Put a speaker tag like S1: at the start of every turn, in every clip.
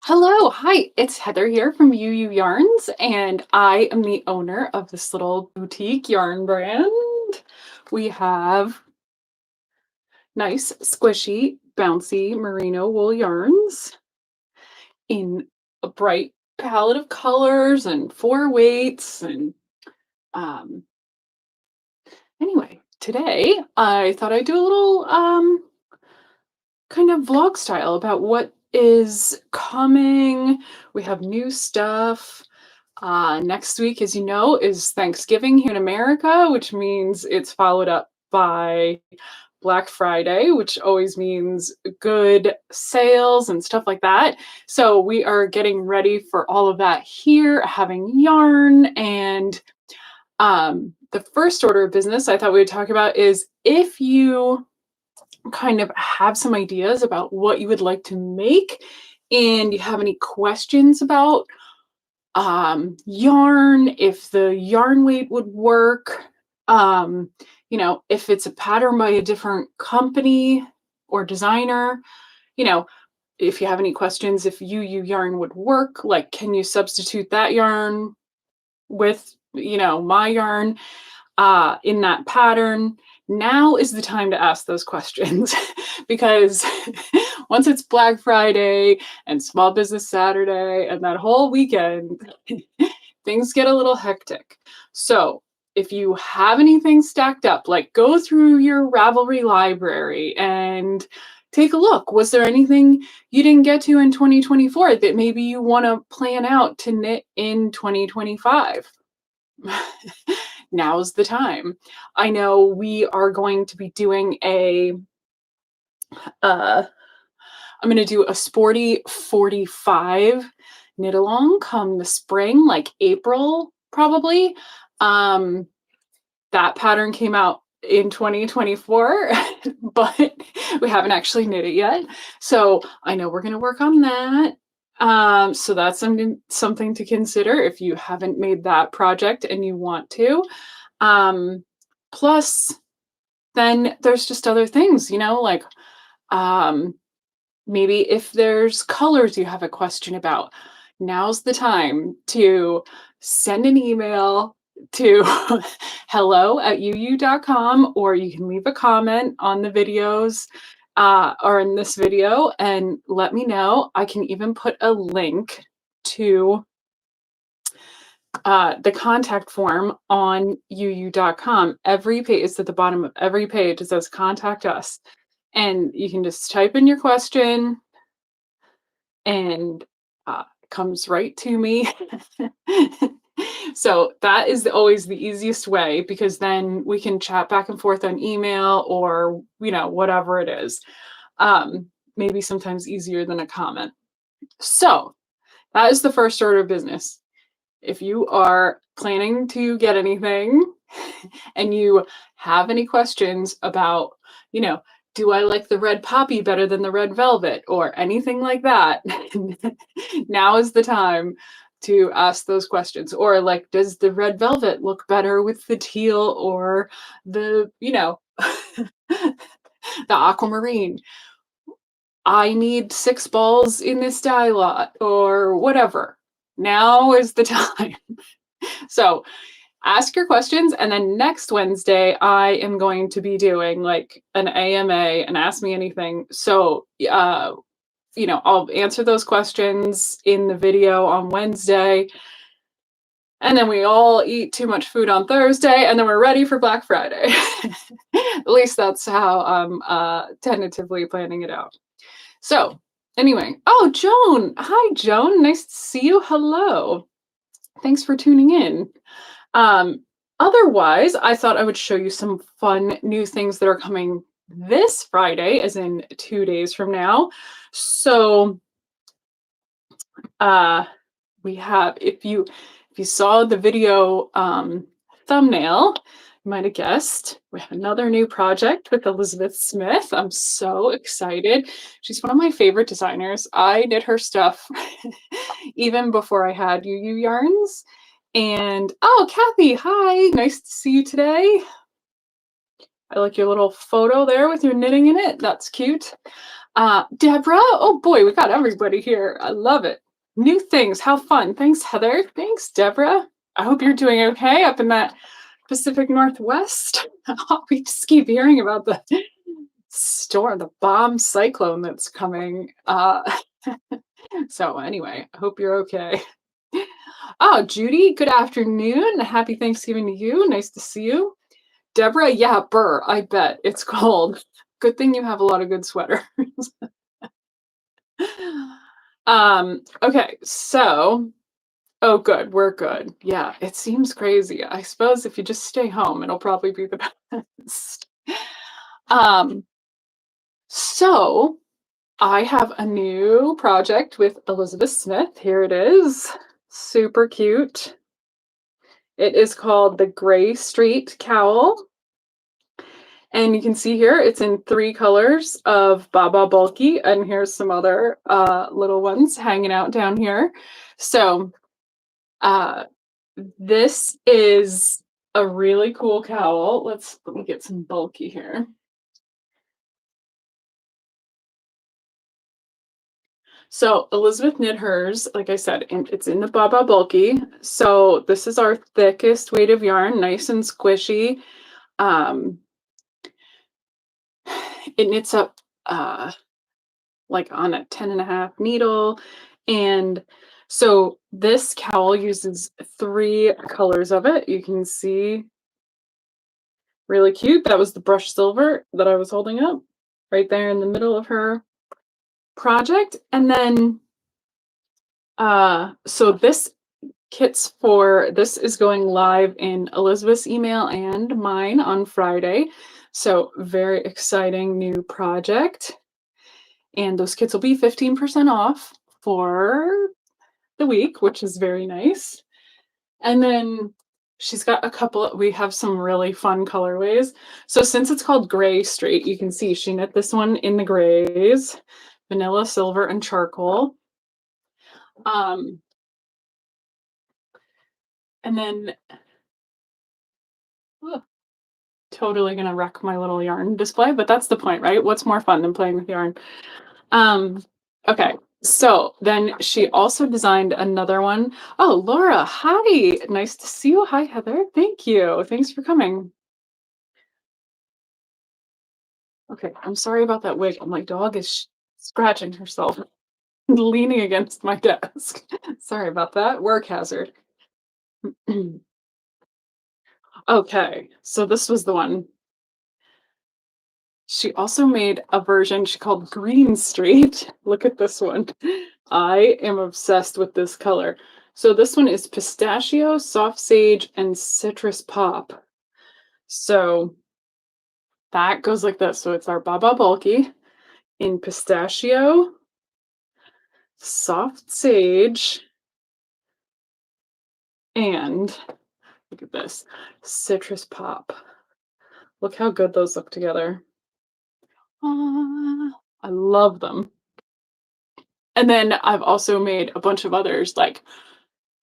S1: Hello, hi, it's Heather here from Ewe Ewe Yarns, and I am the owner of this little boutique yarn brand. We have nice, squishy, bouncy merino wool yarns in a bright palette of colors and 4 weights. And um, anyway, today I thought I'd do a little kind of vlog style about what is coming. We have new stuff. Next week, as you know, is Thanksgiving here in America, which means it's followed up by Black Friday, which always means good sales and stuff like that. So we are getting ready for all of that here, having yarn. And the first order of business I thought we would talk about is if you kind of have some ideas about what you would like to make and you have any questions about yarn, if the yarn weight would work, um, if it's a pattern by a different company or designer, you know, if you have any questions, if UU yarn would work, like, can you substitute that yarn with, my yarn in that pattern? Now is the time to ask those questions because once it's Black Friday and Small Business Saturday and that whole weekend, things get a little hectic. So if you have anything stacked up, like go through your Ravelry library and take a look. Was there anything you didn't get to in 2024 that maybe you want to plan out to knit in 2025? Now's the time. I know we are going to be doing I'm going to do a sporty 45 knit along come the spring, like April probably. That pattern came out in 2024, but we haven't actually knit it yet. So I know we're going to work on that. So that's something to consider if you haven't made that project and you want to. Plus, then there's just other things, like maybe if there's colors you have a question about, now's the time to send an email to hello@uu.com, or you can leave a comment on the videos or in this video and let me know. I can even put a link to the contact form on uu.com. Every page is at the bottom of every page. It says contact us. And you can just type in your question and it comes right to me. So that is always the easiest way, because then we can chat back and forth on email or, whatever it is. Maybe sometimes easier than a comment. So that is the first order of business. If you are planning to get anything and you have any questions about, do I like the red poppy better than the red velvet or anything like that, now is the time to ask those questions. Or like, does the red velvet look better with the teal or the, the aquamarine? I need 6 balls in this dye lot or whatever. Now is the time. So ask your questions, and then next Wednesday I am going to be doing like an AMA and Ask Me Anything. So I'll answer those questions in the video on Wednesday, and then we all eat too much food on Thursday, and then we're ready for Black Friday. At least that's how I'm tentatively planning it out. So anyway, oh, Joan. Hi, Joan. Nice to see you. Hello. Thanks for tuning in. Otherwise, I thought I would show you some fun new things that are coming this Friday, as in 2 days from now. So we have, if you saw the video thumbnail, you might have guessed, we have another new project with Elizabeth Smith. I'm so excited. She's one of my favorite designers. I knit her stuff even before I had UU Yarns. And oh, Kathy, hi, nice to see you today. I like your little photo there with your knitting in it. That's cute. Deborah, oh boy, we got everybody here. I love it. New things, how fun. Thanks, Heather. Thanks, Deborah. I hope you're doing okay up in that Pacific Northwest. We just keep hearing about the storm, the bomb cyclone that's coming. So anyway, I hope you're okay. Oh, Judy, good afternoon. Happy Thanksgiving to you. Nice to see you. Deborah, yeah, burr, I bet. It's cold. Good thing you have a lot of good sweaters. Okay, so oh good, we're good. Yeah, it seems crazy. I suppose if you just stay home, it'll probably be the best. Um, so I have a new project with Elizabeth Smith. Here it is. Super cute. It is called the Gray Street Cowl. And you can see here, it's in 3 colors of Baba Bulky, and here's some other little ones hanging out down here. So this is a really cool cowl. Let me get some bulky here. So Elizabeth knit hers, like I said, and it's in the Baba Bulky. So this is our thickest weight of yarn, nice and squishy. It knits up like on a 10.5 needle. And so this cowl uses 3 colors of it. You can see really cute. That was the brushed silver that I was holding up right there in the middle of her project. And then so this this is going live in Elizabeth's email and mine on Friday. So very exciting new project. And those kits will be 15% off for the week, which is very nice. And then she's got a couple, we have some really fun colorways. So since it's called Gray Street, you can see she knit this one in the grays, vanilla, silver, and charcoal. And then, totally gonna wreck my little yarn display, but that's the point, right? What's more fun than playing with yarn? Okay, so then she also designed another one. Oh, Laura, hi, nice to see you. Hi, Heather, thank you. Thanks for coming. Okay, I'm sorry about that wig. My dog is scratching herself, leaning against my desk. Sorry about that, work hazard. Okay, so this was the one. She also made a version she called Green Street. Look at this one. I am obsessed with this color. So this one is pistachio, soft sage, and citrus pop. So that goes like this. So it's our Baba Bulky in pistachio, soft sage, and look at this, citrus pop. Look how good those look together. I love them. And then I've also made a bunch of others like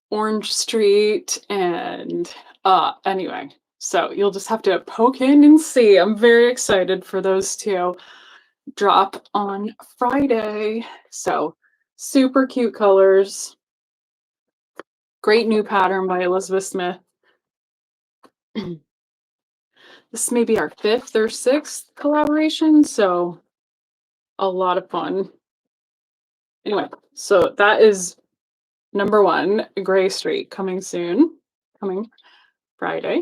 S1: Orange Street and anyway, so you'll just have to poke in and see. I'm very excited for those 2 drop on Friday. So super cute colors. Great new pattern by Elizabeth Smith. This may be our 5th or 6th collaboration, so a lot of fun. Anyway, so that is number 1, Gray Street, coming soon, coming Friday.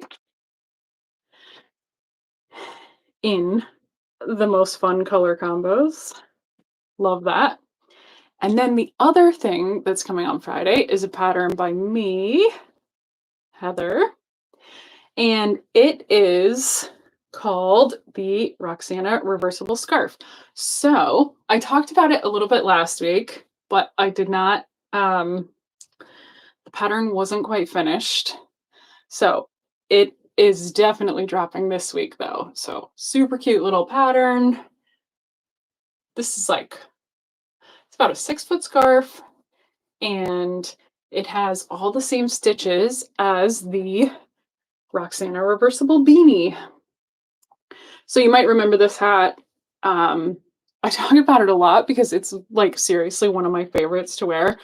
S1: In the most fun color combos. Love that. And then the other thing that's coming on Friday is a pattern by me, Heather, and it is called the Roxana Reversible Scarf. So I talked about it a little bit last week, but I did not, the pattern wasn't quite finished. So it is definitely dropping this week though. So super cute little pattern. This is like, it's about a 6-foot scarf and it has all the same stitches as the Roxana reversible beanie. So you might remember this hat. I talk about it a lot because it's like seriously one of my favorites to wear.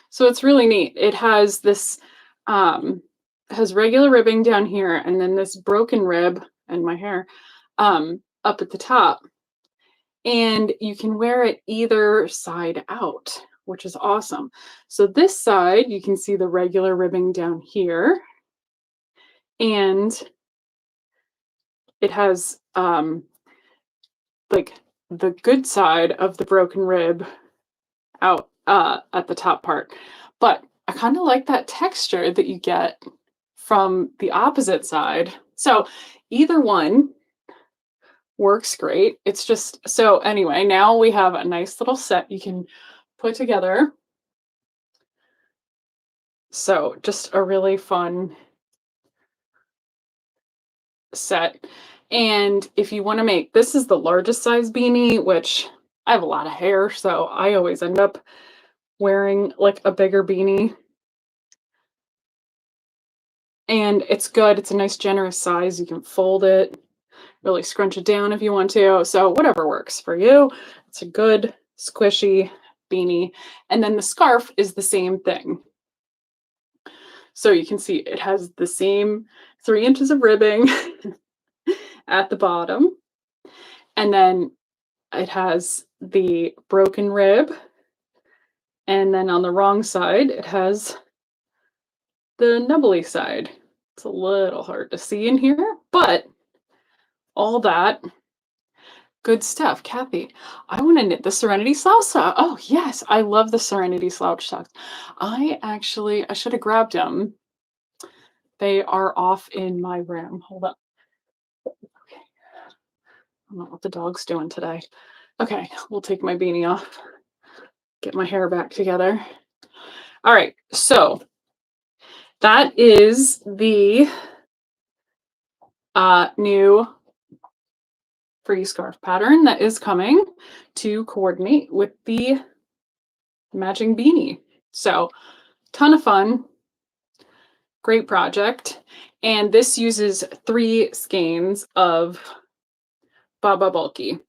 S1: So it's really neat. It has this um has regular ribbing down here and then this broken rib and my hair up at the top. And you can wear it either side out, which is awesome. So this side, you can see the regular ribbing down here, and it has like the good side of the broken rib out at the top part. But I kind of like that texture that you get from the opposite side. So either one works great. It's just so anyway, now we have a nice little set you can put together. So just a really fun set. And if you want to make this is the largest size beanie, which I have a lot of hair, so I always end up wearing like a bigger beanie. And it's good. It's a nice generous size. You can fold it, really scrunch it down if you want to. So whatever works for you. It's a good squishy beanie. And then the scarf is the same thing. So you can see it has the same 3 inches of ribbing at the bottom. And then it has the broken rib. And then on the wrong side, it has the nubbly side. It's a little hard to see in here, but all that good stuff. Kathy, I want to knit the Serenity Slouch sock. Oh, yes, I love the Serenity Slouch socks. I should have grabbed them. They are off in my room. Hold up. Okay. I don't know what the dog's doing today. Okay, we'll take my beanie off. Get my hair back together. All right, so that is the new free scarf pattern that is coming to coordinate with the matching beanie. So, ton of fun, great project. And this uses 3 skeins of Baba Bulky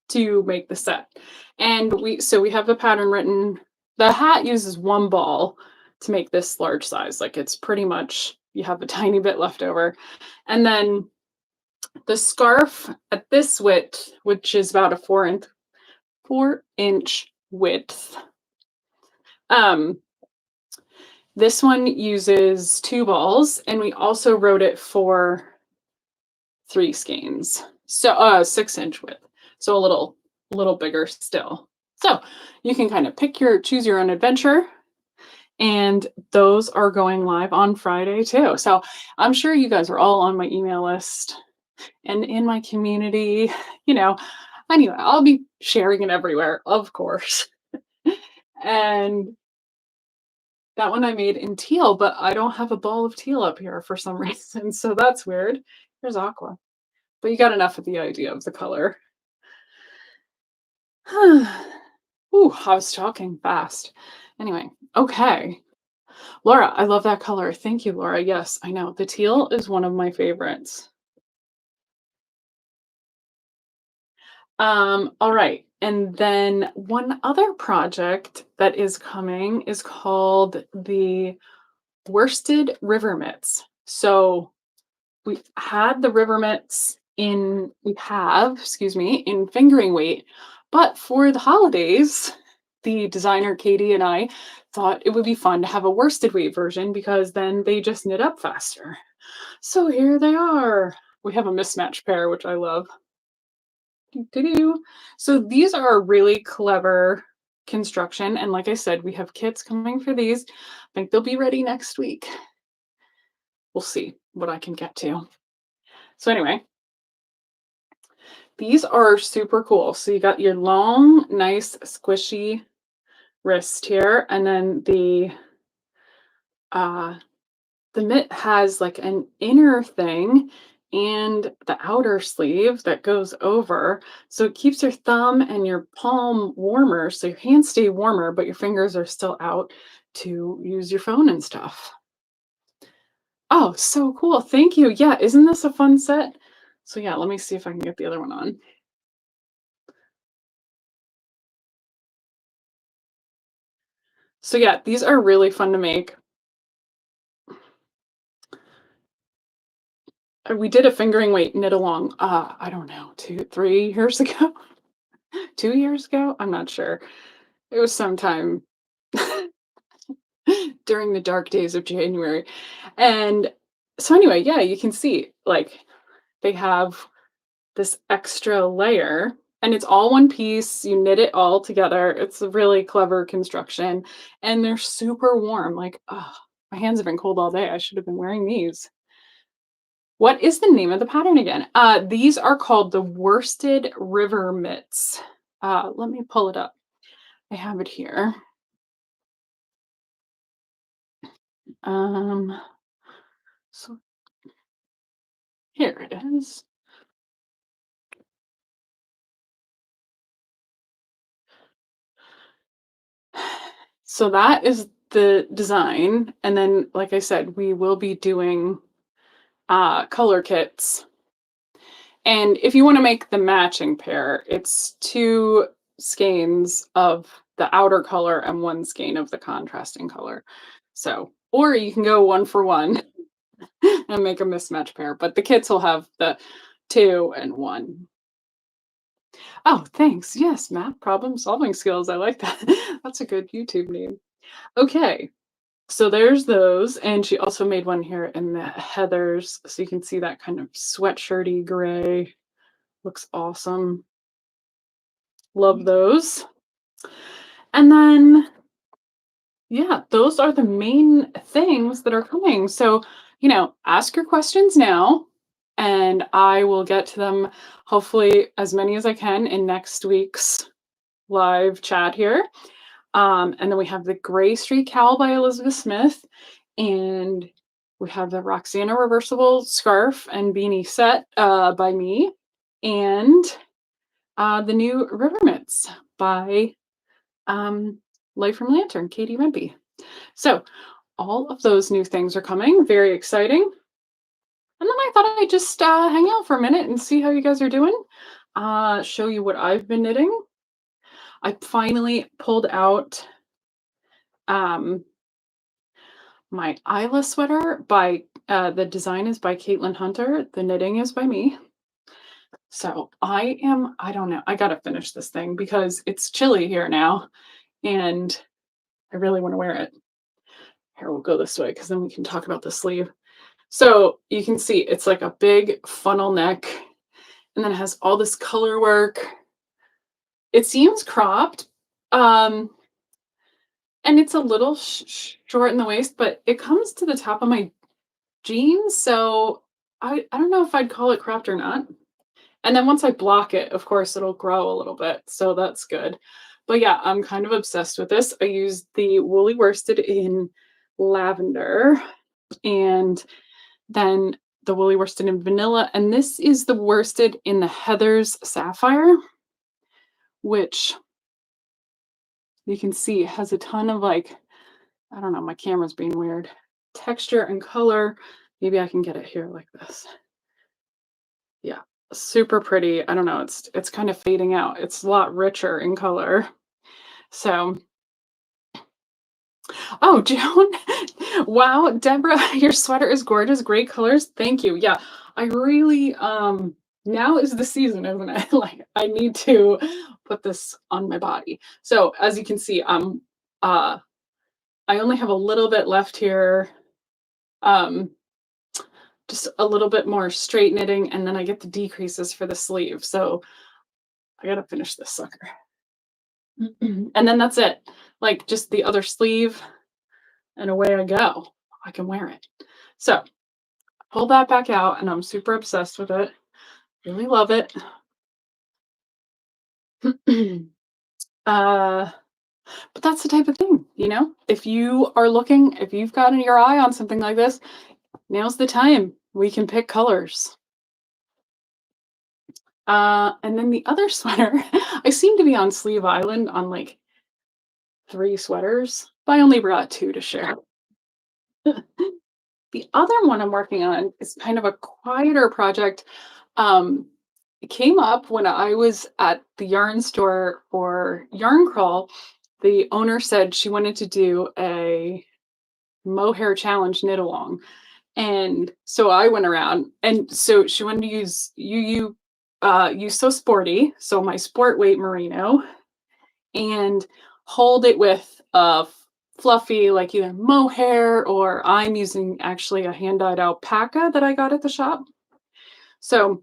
S1: to make the set. And we have the pattern written. The hat uses 1 ball to make this large size. Like it's pretty much you have a tiny bit left over. And then the scarf at this width, which is about a 4-inch width. This one uses 2 balls, and we also wrote it for 3 skeins. So 6-inch width. So a little bigger still. So you can kind of choose your own adventure. And those are going live on Friday too. So I'm sure you guys are all on my email list and in my community, you know. Anyway, I'll be sharing it everywhere, of course. And that one I made in teal, but I don't have a ball of teal up here for some reason. So that's weird. Here's aqua. But you got enough of the idea of the color. Ooh, I was talking fast. Anyway, okay. Laura, I love that color. Thank you, Laura. Yes, I know. The teal is one of my favorites. All right. And then one other project that is coming is called the worsted river mitts. So we had the river mitts in fingering weight, but for the holidays, the designer Katie and I thought it would be fun to have a worsted weight version because then they just knit up faster. So here they are. We have a mismatched pair, which I love. So these are a really clever construction. And like I said, we have kits coming for these. I think they'll be ready next week. We'll see what I can get to. So anyway, these are super cool. So you got your long, nice, squishy wrist here. And then the mitt has like an inner thing and the outer sleeve that goes over. So it keeps your thumb and your palm warmer. So your hands stay warmer, but your fingers are still out to use your phone and stuff. Oh, so cool. Thank you. Yeah, isn't this a fun set? So yeah, let me see if I can get the other one on. So yeah, these are really fun to make. We did a fingering weight knit along, I don't know, 2, 3 years ago? 2 years ago? I'm not sure. It was sometime during the dark days of January. And so anyway, yeah, you can see, like, they have this extra layer, and it's all one piece, you knit it all together. It's a really clever construction, and they're super warm, like, oh, my hands have been cold all day, I should have been wearing these. What is the name of the pattern again? These are called the worsted river mitts. Let me pull it up. I have it here. Um, so here it is. So that is the design, and then, like I said, we will be doing color kits. And if you want to make the matching pair, it's two skeins of the outer color and one skein of the contrasting color. So, or you can go one for one and make a mismatch pair, but the kits will have the two and one. Oh, thanks. Yes, math problem solving skills. I like that. That's a good YouTube name. Okay. So there's those. And she also made one here in the heathers. So you can see that kind of sweatshirty gray. Looks awesome. Love those. And then, yeah, those are the main things that are coming. So, ask your questions now, and I will get to them, hopefully as many as I can, in next week's live chat here. And then we have the Gray Street Cowl by Elizabeth Smith, and we have the Roxana reversible scarf and beanie set by me, and the new River Mitts by um, Light from Lantern, Katie Rempe. So all of those new things are coming. Very exciting. And then I thought I'd just hang out for a minute and see how you guys are doing. Show you what I've been knitting. I finally pulled out um, my Isla sweater by the design is by Caitlin Hunter. The knitting is by me. So I don't know, I gotta finish this thing because it's chilly here now and I really want to wear it. Here, we'll go this way because then we can talk about the sleeve. So you can see it's like a big funnel neck and then it has all this color work. It seems cropped. And it's a little short in the waist, but it comes to the top of my jeans. So I don't know if I'd call it cropped or not. And then once I block it, of course, it'll grow a little bit. So that's good. But yeah, I'm kind of obsessed with this. I used the woolly worsted in lavender and then the woolly worsted in vanilla. And this is the worsted in the Heather's Sapphire, which you can see has a ton of like, I don't know, my camera's being weird. Texture and color. Maybe I can get it here like this. Yeah, super pretty. I don't know, it's kind of fading out. It's a lot richer in color. So, oh, Joan. Wow, Deborah, your sweater is gorgeous. Great colors. Thank you. Yeah, I really now is the season, isn't it? Like I need to put this on my body. So, as you can see, I only have a little bit left here. Just a little bit more straight knitting, and then I get the decreases for the sleeve. So I gotta finish this sucker. And then that's it. Like just the other sleeve, and away I go. I can wear it. So pull that back out, and I'm super obsessed with it. Really love it. But that's the type of thing, if you are looking, if you've got your eye on something like this, now's the time. We can pick colors. And then the other sweater, I seem to be on Sleeve Island on like 3 sweaters, but I only brought 2 to share. The other one I'm working on is kind of a quieter project. It came up when I was at the yarn store for Yarn Crawl, the owner said she wanted to do a mohair challenge knit along. And so I went around, and so she wanted to use use So Sporty, so my sport weight merino, and hold it with a fluffy, like either mohair, or I'm using actually a hand dyed alpaca that I got at the shop. So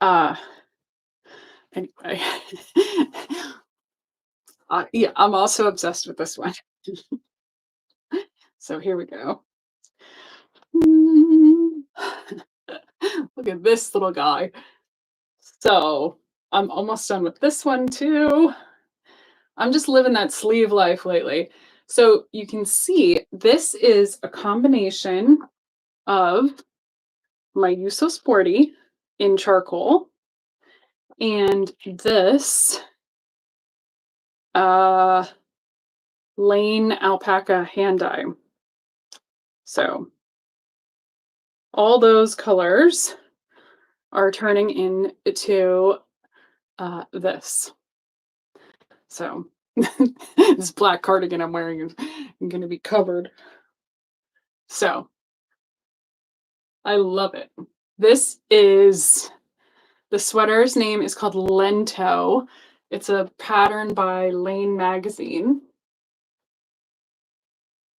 S1: uh anyway, yeah, I'm also obsessed with this one. So here we go. Look at this little guy. So I'm almost done with this one too. I'm just living that sleeve life lately. So you can see this is a combination of my You So Sporty in charcoal and this uh Lane alpaca hand dye. So all those colors are turning into this. So this black cardigan I'm wearing is going to be covered. So I love it. This is the sweater's name is called Lento. It's a pattern by Lane Magazine.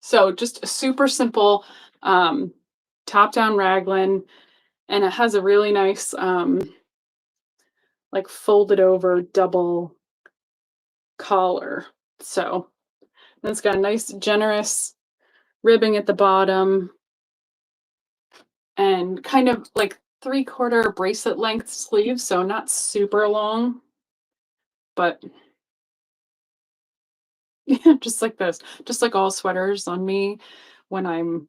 S1: So just a super simple top-down raglan, and it has a really nice like folded over double collar. So it's got a nice generous ribbing at the bottom and kind of like 3/4 bracelet length sleeves, so not super long, but yeah, just like this, just like all sweaters on me when I'm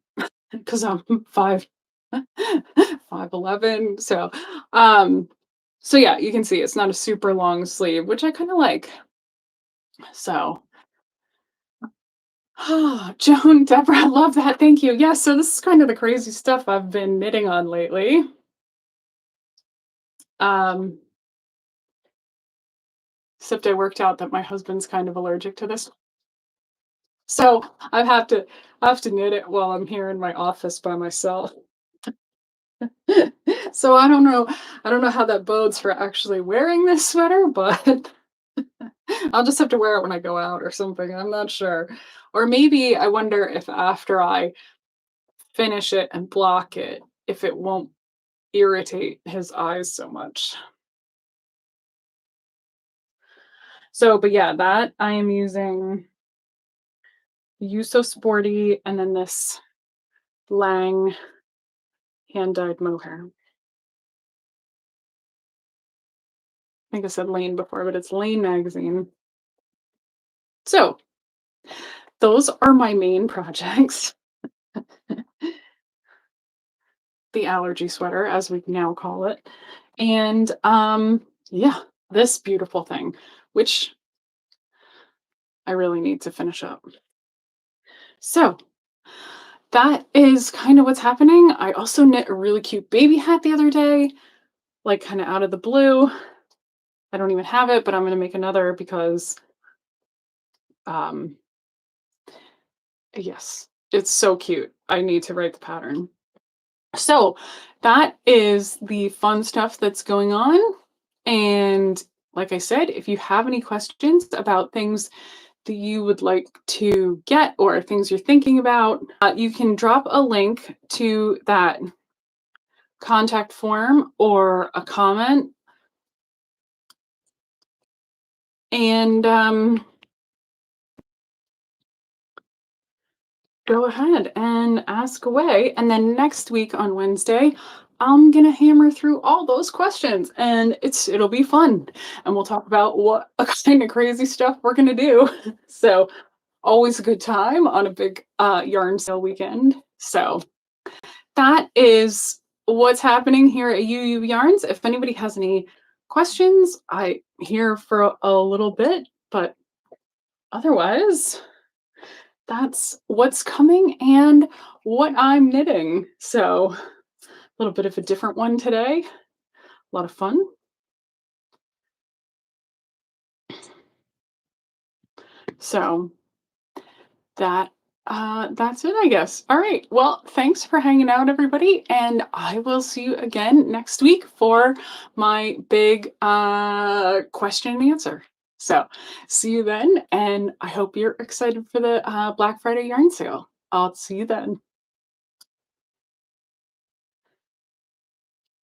S1: because I'm 5'11", so yeah, you can see it's not a super long sleeve, which I kind of like. So oh, Joan, Deborah, I love that. Thank you. Yeah, so this is kind of the crazy stuff I've been knitting on lately. Um, Except I worked out that my husband's kind of allergic to this. So I have to knit it while I'm here in my office by myself. So I don't know how that bodes for actually wearing this sweater, but I'll just have to wear it when I go out or something. I'm not sure. Or maybe I wonder if after I finish it and block it, if it won't irritate his eyes so much. So, but yeah, that I am using You So Sporty and then this Lang hand dyed mohair. I think I said Lane before, but it's Lane Magazine. So those are my main projects. The allergy sweater, as we now call it. And yeah, this beautiful thing, which I really need to finish up. So that is kind of what's happening. I also knit a really cute baby hat the other day, like kind of out of the blue. I don't even have it, but I'm going to make another because um yes, it's so cute. I need to write the pattern. So that is the fun stuff that's going on. And like I said, if you have any questions about things that you would like to get or things you're thinking about, you can drop a link to that contact form or a comment. And go ahead and ask away. And then next week on Wednesday, I'm gonna hammer through all those questions, and it'll be fun. And we'll talk about what kind of crazy stuff we're gonna do. So always a good time on a big yarn sale weekend. So that is what's happening here at Ewe Ewe Yarns. If anybody has any questions, I'm here for a little bit, but otherwise that's what's coming and what I'm knitting. So a little bit of a different one today. A lot of fun. So that that's it, I guess. All right. Well, thanks for hanging out, everybody, and I will see you again next week for my big question and answer. So, see you then, and I hope you're excited for the Black Friday yarn sale. I'll see you then.